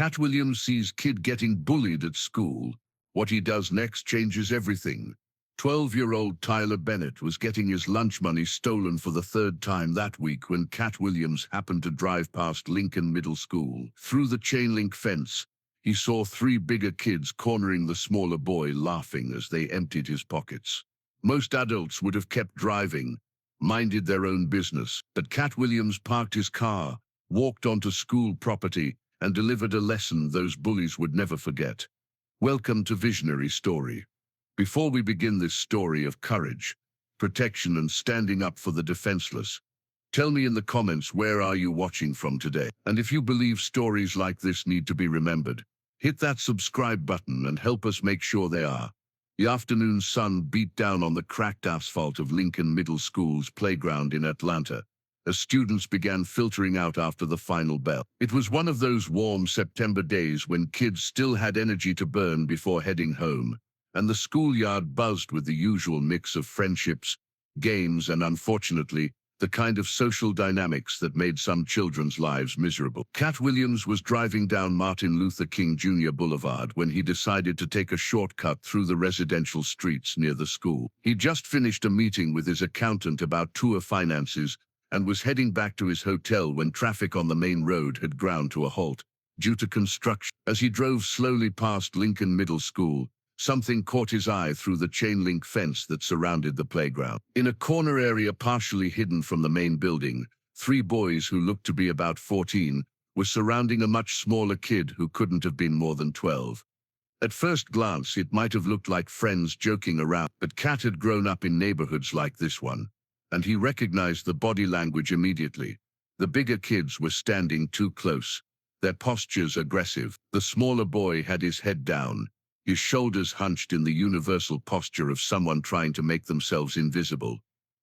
Katt Williams sees kid getting bullied at school. What he does next changes everything. 12-year-old Tyler Bennett was getting his lunch money stolen for the third time that week when Katt Williams happened to drive past Lincoln Middle School. Through the chain-link fence, he saw three bigger kids cornering the smaller boy, laughing as they emptied his pockets. Most adults would have kept driving, minded their own business, but Katt Williams parked his car, walked onto school property, and delivered a lesson those bullies would never forget. Welcome to Visionary Story. Before we begin this story of courage, protection, and standing up for the defenseless, tell me in the comments, where are you watching from today? And if you believe stories like this need to be remembered, hit that subscribe button and help us make sure they are. The afternoon sun beat down on the cracked asphalt of Lincoln Middle School's playground in Atlanta as students began filtering out after the final bell. It was one of those warm September days when kids still had energy to burn before heading home, and the schoolyard buzzed with the usual mix of friendships, games, and unfortunately, the kind of social dynamics that made some children's lives miserable. Katt Williams was driving down Martin Luther King Jr. Boulevard when he decided to take a shortcut through the residential streets near the school. He'd just finished a meeting with his accountant about tour finances and was heading back to his hotel when traffic on the main road had ground to a halt due to construction. As he drove slowly past Lincoln Middle School, something caught his eye through the chain-link fence that surrounded the playground. In a corner area partially hidden from the main building, three boys who looked to be about 14 were surrounding a much smaller kid who couldn't have been more than 12. At first glance, it might have looked like friends joking around, but Katt had grown up in neighborhoods like this one, and he recognized the body language immediately. The bigger kids were standing too close, their postures aggressive. The smaller boy had his head down, his shoulders hunched in the universal posture of someone trying to make themselves invisible.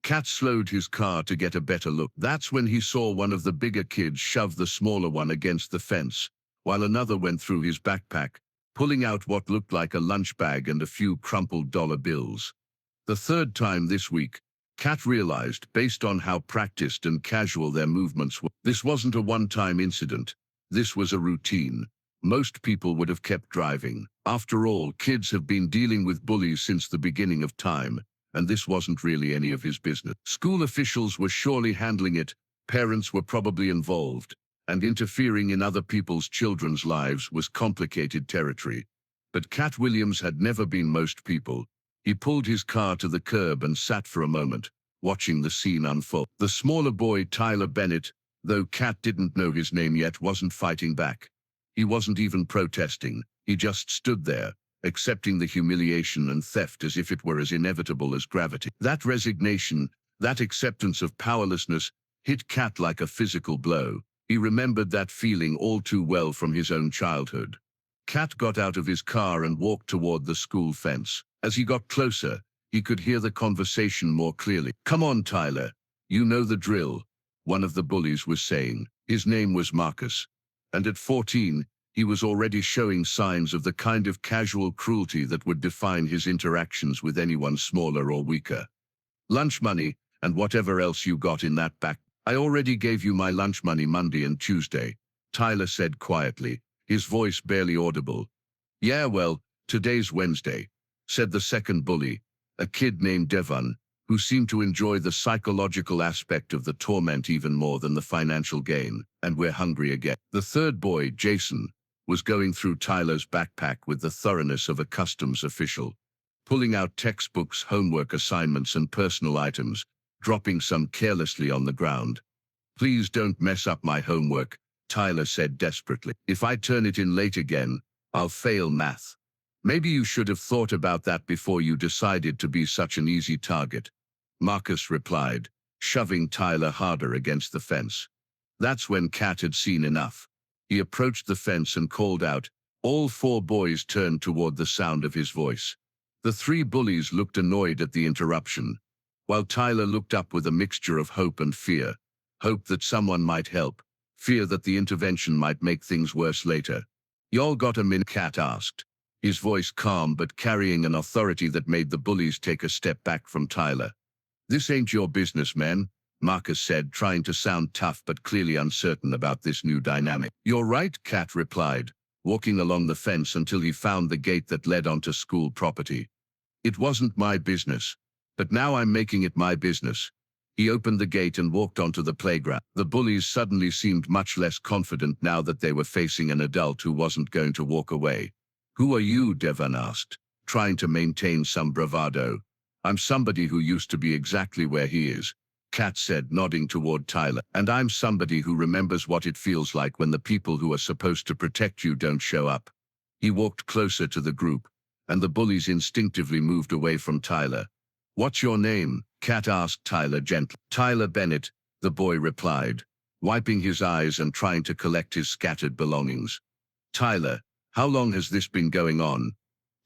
Katt slowed his car to get a better look. That's when he saw one of the bigger kids shove the smaller one against the fence, while another went through his backpack, pulling out what looked like a lunch bag and a few crumpled dollar bills. The third time this week, Katt realized, based on how practiced and casual their movements were, this wasn't a one-time incident. This was a routine. Most people would have kept driving. After all, kids have been dealing with bullies since the beginning of time, and this wasn't really any of his business. School officials were surely handling it, parents were probably involved, and interfering in other people's children's lives was complicated territory. But Katt Williams had never been most people. He pulled his car to the curb and sat for a moment, watching the scene unfold. The smaller boy, Tyler Bennett, though Katt didn't know his name yet, wasn't fighting back. He wasn't even protesting. He just stood there, accepting the humiliation and theft as if it were as inevitable as gravity. That resignation, that acceptance of powerlessness, hit Katt like a physical blow. He remembered that feeling all too well from his own childhood. Katt got out of his car and walked toward the school fence. As he got closer, he could hear the conversation more clearly. "Come on, Tyler. You know the drill," one of the bullies was saying. His name was Marcus, and at 14, he was already showing signs of the kind of casual cruelty that would define his interactions with anyone smaller or weaker. "Lunch money, and whatever else you got in that back. I already gave you my lunch money Monday and Tuesday," Tyler said quietly, his voice barely audible. "Yeah, well, today's Wednesday," said the second bully, a kid named Devon, who seemed to enjoy the psychological aspect of the torment even more than the financial gain. "And we're hungry again." The third boy, Jason, was going through Tyler's backpack with the thoroughness of a customs official, pulling out textbooks, homework assignments, and personal items, dropping some carelessly on the ground. "Please don't mess up my homework," Tyler said desperately. "If I turn it in late again, I'll fail math." "Maybe you should have thought about that before you decided to be such an easy target," Marcus replied, shoving Tyler harder against the fence. That's when Katt had seen enough. He approached the fence and called out. All four boys turned toward the sound of his voice. The three bullies looked annoyed at the interruption, while Tyler looked up with a mixture of hope and fear. Hope that someone might help, fear that the intervention might make things worse later. "Y'all got a minute?" Katt asked, his voice calm but carrying an authority that made the bullies take a step back from Tyler. "This ain't your business, man," Marcus said, trying to sound tough but clearly uncertain about this new dynamic. "You're right," Katt replied, walking along the fence until he found the gate that led onto school property. It wasn't my business, but now I'm making it my business. He opened the gate and walked onto the playground. The bullies suddenly seemed much less confident now that they were facing an adult who wasn't going to walk away. "Who are you?" Devon asked, trying to maintain some bravado. "I'm somebody who used to be exactly where he is," Katt said, nodding toward Tyler. "And I'm somebody who remembers what it feels like when the people who are supposed to protect you don't show up." He walked closer to the group, and the bullies instinctively moved away from Tyler. "What's your name?" Katt asked Tyler gently. "Tyler Bennett," the boy replied, wiping his eyes and trying to collect his scattered belongings. "Tyler, how long has this been going on?"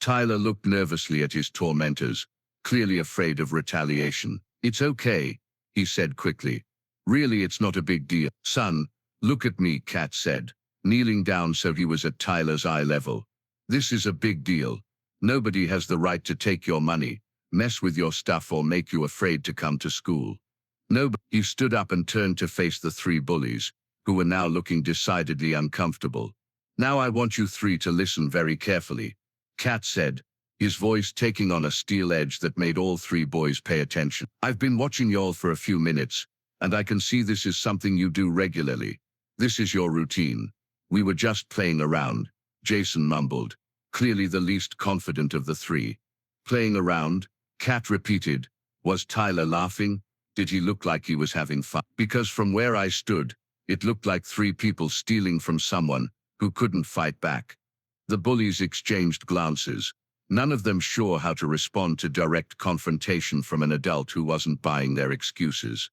Tyler looked nervously at his tormentors, clearly afraid of retaliation. "It's okay," he said quickly. "Really, it's not a big deal." "Son, look at me," Katt said, kneeling down so he was at Tyler's eye level. "This is a big deal. Nobody has the right to take your money, mess with your stuff, or make you afraid to come to school. Nobody." He stood up and turned to face the three bullies, who were now looking decidedly uncomfortable. "Now I want you three to listen very carefully," Katt said, his voice taking on a steel edge that made all three boys pay attention. "I've been watching y'all for a few minutes, and I can see this is something you do regularly. This is your routine." "We were just playing around," Jason mumbled, clearly the least confident of the three. "Playing around?" Katt repeated. Was Tyler laughing? Did he look like he was having fun? Because from where I stood, it looked like three people stealing from someone who couldn't fight back. The bullies exchanged glances, none of them sure how to respond to direct confrontation from an adult who wasn't buying their excuses.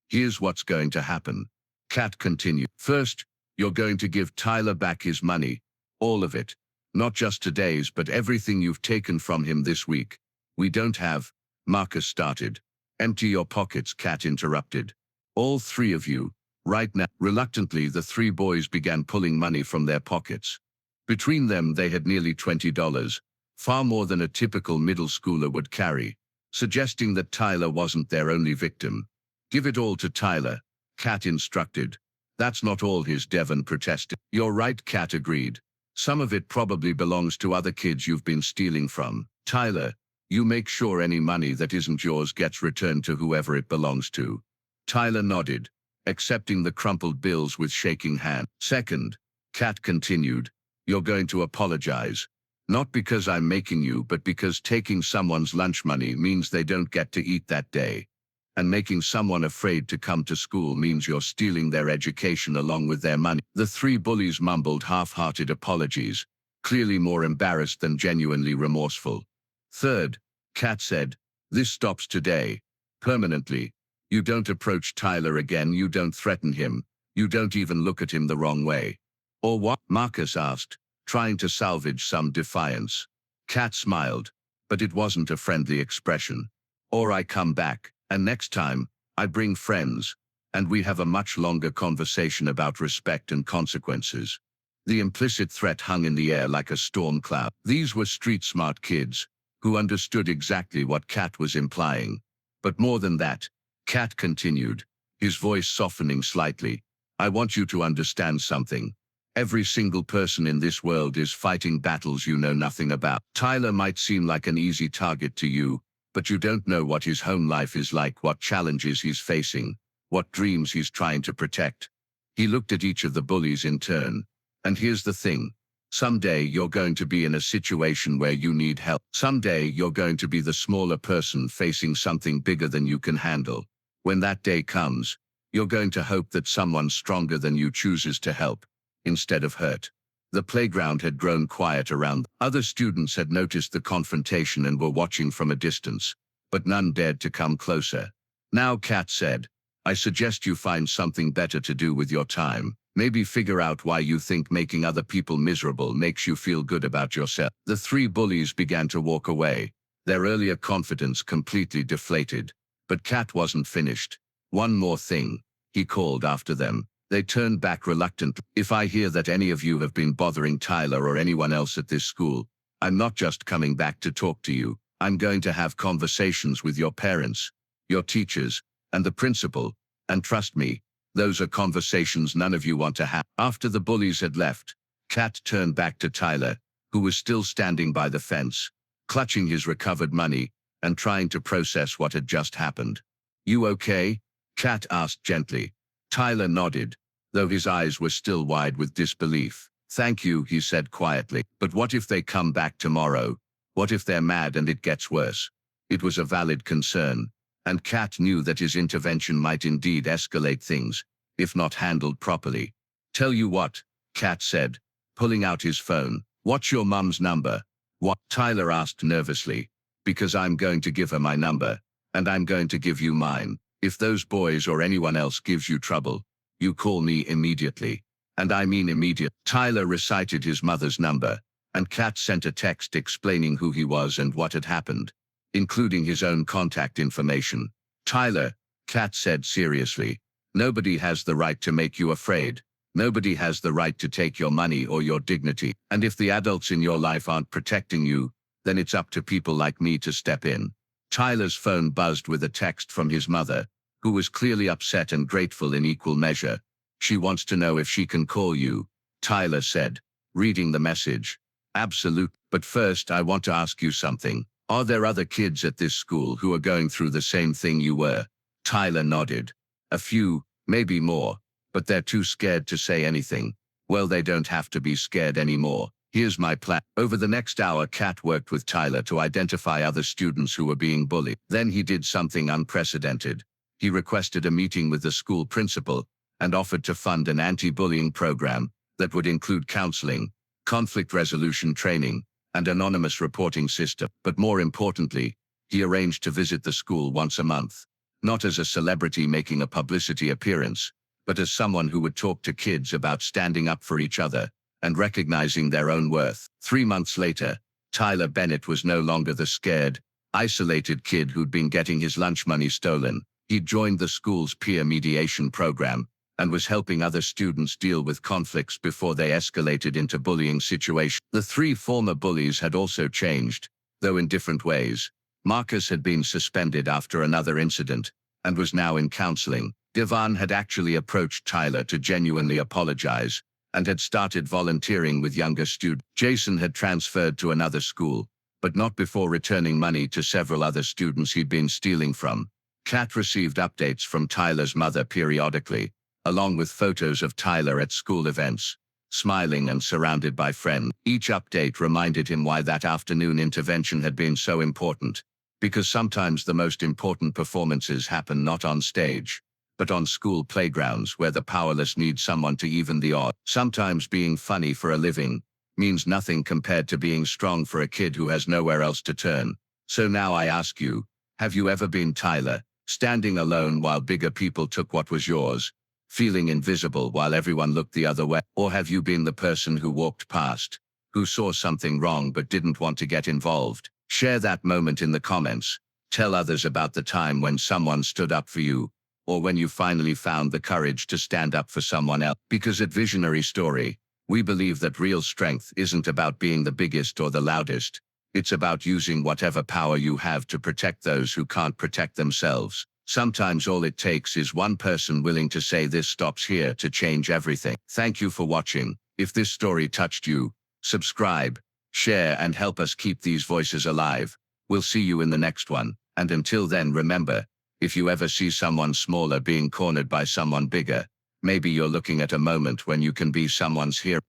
"Here's what's going to happen," Katt continued. "First, you're going to give Tyler back his money, all of it. Not just today's, but everything you've taken from him this week." "We don't have," Marcus started. "Empty your pockets," Katt interrupted. "All three of you, right now." Reluctantly, the three boys began pulling money from their pockets. Between them, they had nearly $20, far more than a typical middle schooler would carry, suggesting that Tyler wasn't their only victim. "Give it all to Tyler," Katt instructed. "That's not all his," Devon protested. "You're right," Katt agreed. "Some of it probably belongs to other kids you've been stealing from. Tyler, you make sure any money that isn't yours gets returned to whoever it belongs to." Tyler nodded, accepting the crumpled bills with shaking hand. "Second," Katt continued, "you're going to apologize. Not because I'm making you, but because taking someone's lunch money means they don't get to eat that day. And making someone afraid to come to school means you're stealing their education along with their money." The three bullies mumbled half-hearted apologies, clearly more embarrassed than genuinely remorseful. "Third," Katt said, "this stops today. Permanently. You don't approach Tyler again, you don't threaten him, you don't even look at him the wrong way." "Or what?" Marcus asked, trying to salvage some defiance. Katt smiled, but it wasn't a friendly expression. "Or I come back, and next time, I bring friends, and we have a much longer conversation about respect and consequences." The implicit threat hung in the air like a storm cloud. These were street-smart kids, who understood exactly what Katt was implying. But more than that, Katt continued, his voice softening slightly, "I want you to understand something. Every single person in this world is fighting battles you know nothing about. Tyler might seem like an easy target to you, but you don't know what his home life is like, what challenges he's facing, what dreams he's trying to protect." He looked at each of the bullies in turn. "And here's the thing. Someday you're going to be in a situation where you need help. Someday you're going to be the smaller person facing something bigger than you can handle. When that day comes, you're going to hope that someone stronger than you chooses to help, instead of hurt." The playground had grown quiet around. Other students had noticed the confrontation and were watching from a distance, but none dared to come closer. "Now," Katt said, "I suggest you find something better to do with your time. Maybe figure out why you think making other people miserable makes you feel good about yourself." The three bullies began to walk away, their earlier confidence completely deflated. But Katt wasn't finished. "One more thing," he called after them. They turned back reluctantly. "If I hear that any of you have been bothering Tyler or anyone else at this school, I'm not just coming back to talk to you. I'm going to have conversations with your parents, your teachers, and the principal. And trust me, those are conversations none of you want to have." After the bullies had left, Katt turned back to Tyler, who was still standing by the fence, clutching his recovered money and trying to process what had just happened. "You okay?" Katt asked gently. Tyler nodded, though his eyes were still wide with disbelief. "Thank you," he said quietly. "But what if they come back tomorrow? What if they're mad and it gets worse?" It was a valid concern, and Katt knew that his intervention might indeed escalate things, if not handled properly. "Tell you what," Katt said, pulling out his phone. "What's your mum's number?" "What?" Tyler asked nervously. "Because I'm going to give her my number, and I'm going to give you mine. If those boys or anyone else gives you trouble, you call me immediately. And I mean immediate." Tyler recited his mother's number, and Katt sent a text explaining who he was and what had happened, including his own contact information. "Tyler," Katt said seriously, "nobody has the right to make you afraid. Nobody has the right to take your money or your dignity. And if the adults in your life aren't protecting you, then it's up to people like me to step in." Tyler's phone buzzed with a text from his mother, who was clearly upset and grateful in equal measure. "She wants to know if she can call you," Tyler said, reading the message. "Absolute. But first I want to ask you something. Are there other kids at this school who are going through the same thing you were?" Tyler nodded. "A few, maybe more, but they're too scared to say anything." "Well, they don't have to be scared anymore. Here's my plan." Over the next hour, Katt worked with Tyler to identify other students who were being bullied. Then he did something unprecedented. He requested a meeting with the school principal and offered to fund an anti-bullying program that would include counseling, conflict resolution training, and anonymous reporting system. But more importantly, he arranged to visit the school once a month, not as a celebrity making a publicity appearance, but as someone who would talk to kids about standing up for each other and recognizing their own worth. 3 months later, Tyler Bennett was no longer the scared, isolated kid who'd been getting his lunch money stolen. He'd joined the school's peer mediation program and was helping other students deal with conflicts before they escalated into bullying situations. The 3 former bullies had also changed, though in different ways. Marcus had been suspended after another incident and was now in counseling. Devon had actually approached Tyler to genuinely apologize and had started volunteering with younger students. Jason had transferred to another school, but not before returning money to several other students he'd been stealing from. Katt received updates from Tyler's mother periodically, along with photos of Tyler at school events, smiling and surrounded by friends. Each update reminded him why that afternoon intervention had been so important, because sometimes the most important performances happen not on stage, but on school playgrounds where the powerless need someone to even the odds. Sometimes being funny for a living means nothing compared to being strong for a kid who has nowhere else to turn. So now I ask you, have you ever been Tyler, standing alone while bigger people took what was yours, feeling invisible while everyone looked the other way? Or have you been the person who walked past, who saw something wrong but didn't want to get involved? Share that moment in the comments. Tell others about the time when someone stood up for you, or when you finally found the courage to stand up for someone else. Because at Visionary Story, we believe that real strength isn't about being the biggest or the loudest. It's about using whatever power you have to protect those who can't protect themselves. Sometimes all it takes is one person willing to say this stops here to change everything. Thank you for watching. If this story touched you, subscribe, share, and help us keep these voices alive. We'll see you in the next one. And until then, remember, if you ever see someone smaller being cornered by someone bigger, maybe you're looking at a moment when you can be someone's hero.